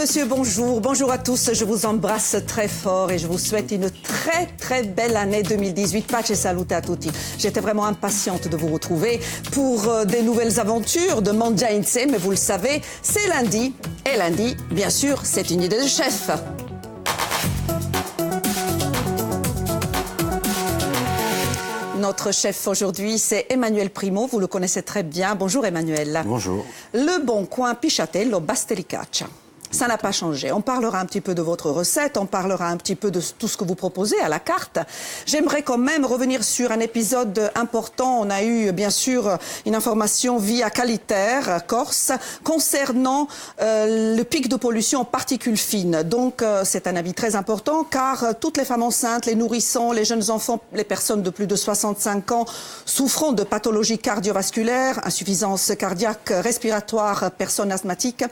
monsieur, bonjour. Bonjour à tous, je vous embrasse très fort et je vous souhaite une très belle année 2018. Pace e salute a tutti. J'étais vraiment impatiente de vous retrouver pour des nouvelles aventures de Mangia Insieme, mais vous le savez, c'est lundi. Et lundi, bien sûr, c'est une idée de chef. Notre chef aujourd'hui, c'est Emmanuel Primo. Vous le connaissez très bien. Bonjour Emmanuel. Bonjour. Le bon coin pisciatello Bastelicacia. Ça n'a pas changé. On parlera un petit peu de votre recette, on parlera un petit peu de tout ce que vous proposez à la carte. J'aimerais quand même revenir sur un épisode important. On a eu bien sûr une information via Qualitaire Corse concernant le pic de pollution en particules fines. Donc c'est un avis très important car toutes les femmes enceintes, les nourrissons, les jeunes enfants, les personnes de plus de 65 ans souffrant de pathologies cardiovasculaires, insuffisance cardiaque, respiratoire, personnes asthmatiques.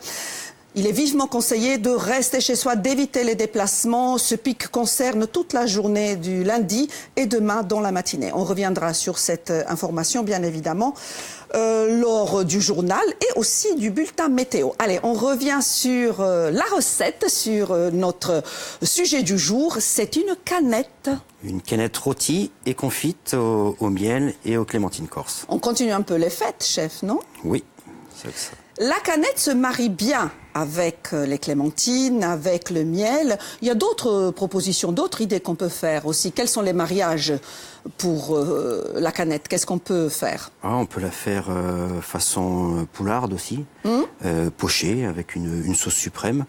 Il est vivement conseillé de rester chez soi, d'éviter les déplacements. Ce pic concerne toute la journée du lundi et demain dans la matinée. On reviendra sur cette information, bien évidemment, lors du journal et aussi du bulletin météo. Allez, on revient sur la recette, sur notre sujet du jour. C'est une canette. Une canette rôtie et confite au miel et aux clémentines corse. On continue un peu les fêtes, chef, non? Oui, c'est ça. La canette se marie bien avec les clémentines, avec le miel. Il y a d'autres propositions, d'autres idées qu'on peut faire aussi. Quels sont les mariages pour la canette? Qu'est-ce qu'on peut faire? On peut la faire façon poularde aussi, pochée avec une sauce suprême.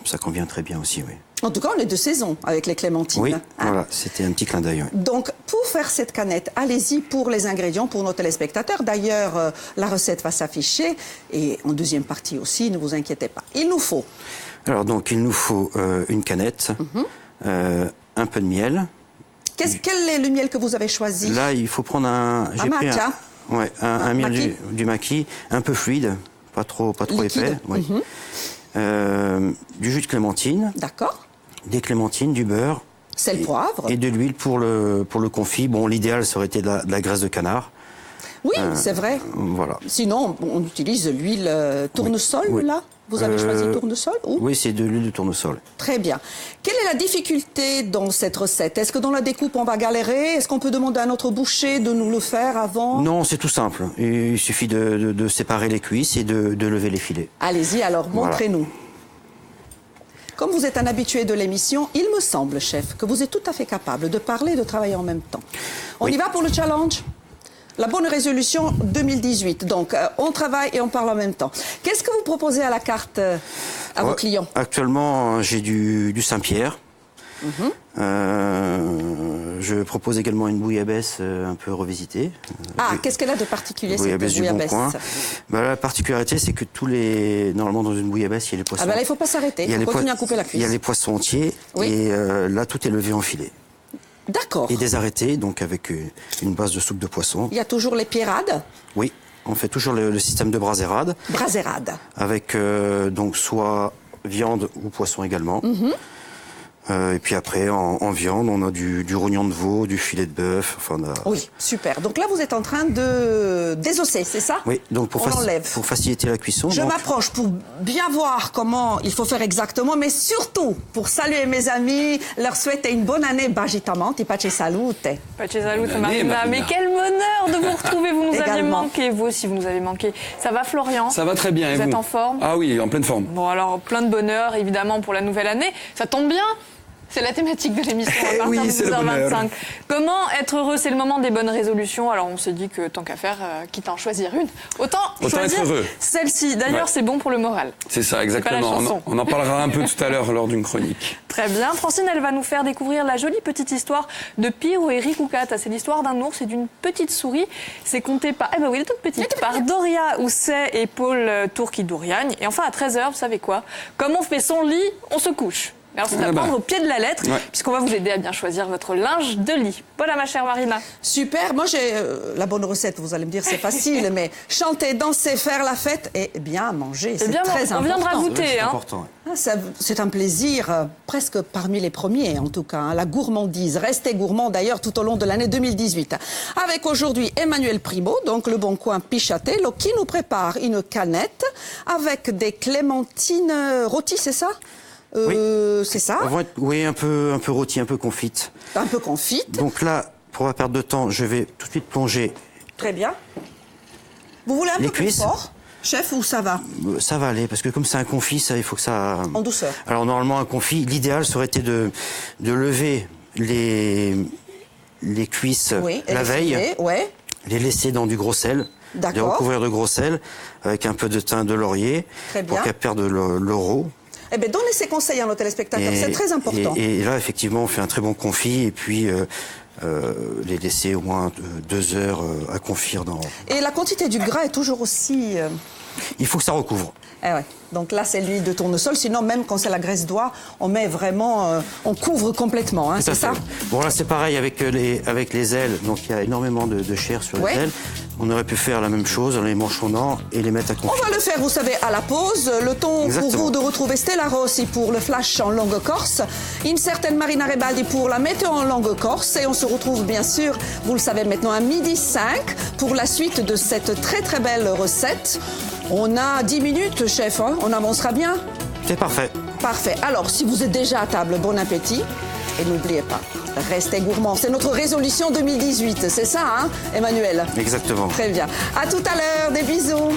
Ça convient très bien aussi, oui. En tout cas, on est de saison avec les clémentines. Oui, voilà, c'était un petit clin d'œil. Oui. Donc, pour faire cette canette, allez-y pour les ingrédients, pour nos téléspectateurs. D'ailleurs, la recette va s'afficher et en deuxième partie aussi, ne vous inquiétez pas. Il nous faut... Alors, donc, il nous faut une canette, un peu de miel. Quel est le miel que vous avez choisi? Là, il faut prendre un... Un matcha. Un miel du maquis, un peu fluide, pas trop épais. Oui. Du jus de clémentine. D'accord. Des clémentines, du beurre. Sel, poivre. Et de l'huile pour le confit. Bon, l'idéal, ça aurait été de la graisse de canard. Oui, c'est vrai. Voilà. Sinon, on utilise l'huile tournesol, oui. Là. Vous avez choisi tournesol ou? Oui, c'est de l'huile de tournesol. Très bien. Quelle est la difficulté dans cette recette? Est-ce que dans la découpe, on va galérer? Est-ce qu'on peut demander à notre boucher de nous le faire avant? Non, c'est tout simple. Il suffit de séparer les cuisses et de lever les filets. Allez-y, alors, montrez-nous. Voilà. Comme vous êtes un habitué de l'émission, il me semble, chef, que vous êtes tout à fait capable de parler et de travailler en même temps. On y va pour le challenge? La bonne résolution 2018. Donc, on travaille et on parle en même temps. Qu'est-ce que vous proposez à la carte à vos clients? Actuellement, j'ai du Saint-Pierre. Je propose également une bouillabaisse un peu revisitée. Qu'est-ce qu'elle a de particulier, cette bouillabaisse du Bon Coin. La particularité, c'est que normalement, dans une bouillabaisse, il y a les poissons. Là, il ne faut pas s'arrêter. Il faut continuer à couper la cuisse. Il y a les poissons entiers et là, tout est levé en filet. D'accord. Et des arrêtés, donc avec une base de soupe de poisson. Il y a toujours les pierrades? Oui, on fait toujours le système de brasérade. Brasérade. Avec donc soit viande ou poisson également. Et puis après, en viande, on a du rognon de veau, du filet de bœuf. Oui, super. Donc là, vous êtes en train de désosser, c'est ça? Oui, donc pour faciliter la cuisson. Je m'approche pour bien voir comment il faut faire exactement, mais surtout pour saluer mes amis, leur souhaiter une bonne année. Bagitamante, pace salute. Pace salute, Marina. Mais quel bonheur de vous retrouver. Vous nous aviez manqué, vous aussi, vous nous avez manqué. Ça va, Florian? Ça va très bien. Vous êtes en forme? Ah oui, en pleine forme. Bon, alors, plein de bonheur, évidemment, pour la nouvelle année. Ça tombe bien. C'est la thématique de l'émission à partir de 12h25. Comment être heureux? C'est le moment des bonnes résolutions. Alors on s'est dit que tant qu'à faire, quitte à en choisir une, autant choisir être heureux. Celle-ci. D'ailleurs, c'est bon pour le moral. C'est ça, exactement. On en parlera un peu tout à l'heure lors d'une chronique. Très bien. Francine, elle va nous faire découvrir la jolie petite histoire de Piro et Ricoucata. C'est l'histoire d'un ours et d'une petite souris. C'est conté par, elle est toute petite, par Doria Housset et Paul Tourki-Douriagne. Et enfin, à 13h, vous savez quoi? Comme on fait son lit, on se couche. Alors c'est à prendre au pied de la lettre, puisqu'on va vous aider à bien choisir votre linge de lit. Voilà ma chère Marina. Super, moi j'ai la bonne recette, vous allez me dire c'est facile, mais chanter, danser, faire la fête et bien manger, c'est très important. On viendra goûter. C'est important. C'est un plaisir presque parmi les premiers en tout cas, hein, la gourmandise. Restez gourmand d'ailleurs tout au long de l'année 2018. Avec aujourd'hui Emmanuel Primo, donc le Bon Coin Pichatello, qui nous prépare une canette avec des clémentines rôties, c'est ça? Oui. C'est ça? Oui, un peu rôti, un peu confite. Un peu confite. Donc là, pour pas perdre de temps, je vais tout de suite plonger. Très bien. Vous voulez un peu plus fort, chef, ou ça va? Ça va aller, parce que comme c'est un confit, ça, il faut que ça... En douceur. Alors normalement, un confit, l'idéal serait été de lever les cuisses la veille, les laisser dans du gros sel, les recouvrir de gros sel, avec un peu de thym de laurier, pour qu'elles perdent leur eau. Eh bien, donnez ces conseils à nos téléspectateurs, c'est très important. Et là, effectivement, on fait un très bon confit, et puis les laisser au moins 2 heures à confire dans... Et la quantité du gras est toujours aussi... Il faut que ça recouvre. Eh ouais. Donc là, c'est l'huile de tournesol. Sinon, même quand c'est la graisse d'oie, on met vraiment... on couvre complètement, hein, c'est ça? Bon, là, c'est pareil avec les ailes. Donc, il y a énormément de chair sur les ailes. On aurait pu faire la même chose en les manchonnant et les mettre à confire. On va le faire, vous savez, à la pause. Le temps pour vous de retrouver Stella Rossi pour le flash en langue corse. Une certaine Marina Rebaldi pour la météo en langue corse. Et on se retrouve, bien sûr, vous le savez maintenant, à 12h05 pour la suite de cette très, très belle recette. On a 10 minutes, chef, hein, on avancera bien? C'est parfait. Parfait. Alors, si vous êtes déjà à table, bon appétit. Et n'oubliez pas, restez gourmand. C'est notre résolution 2018, c'est ça, hein, Emmanuel? Exactement. Très bien. À tout à l'heure, des bisous.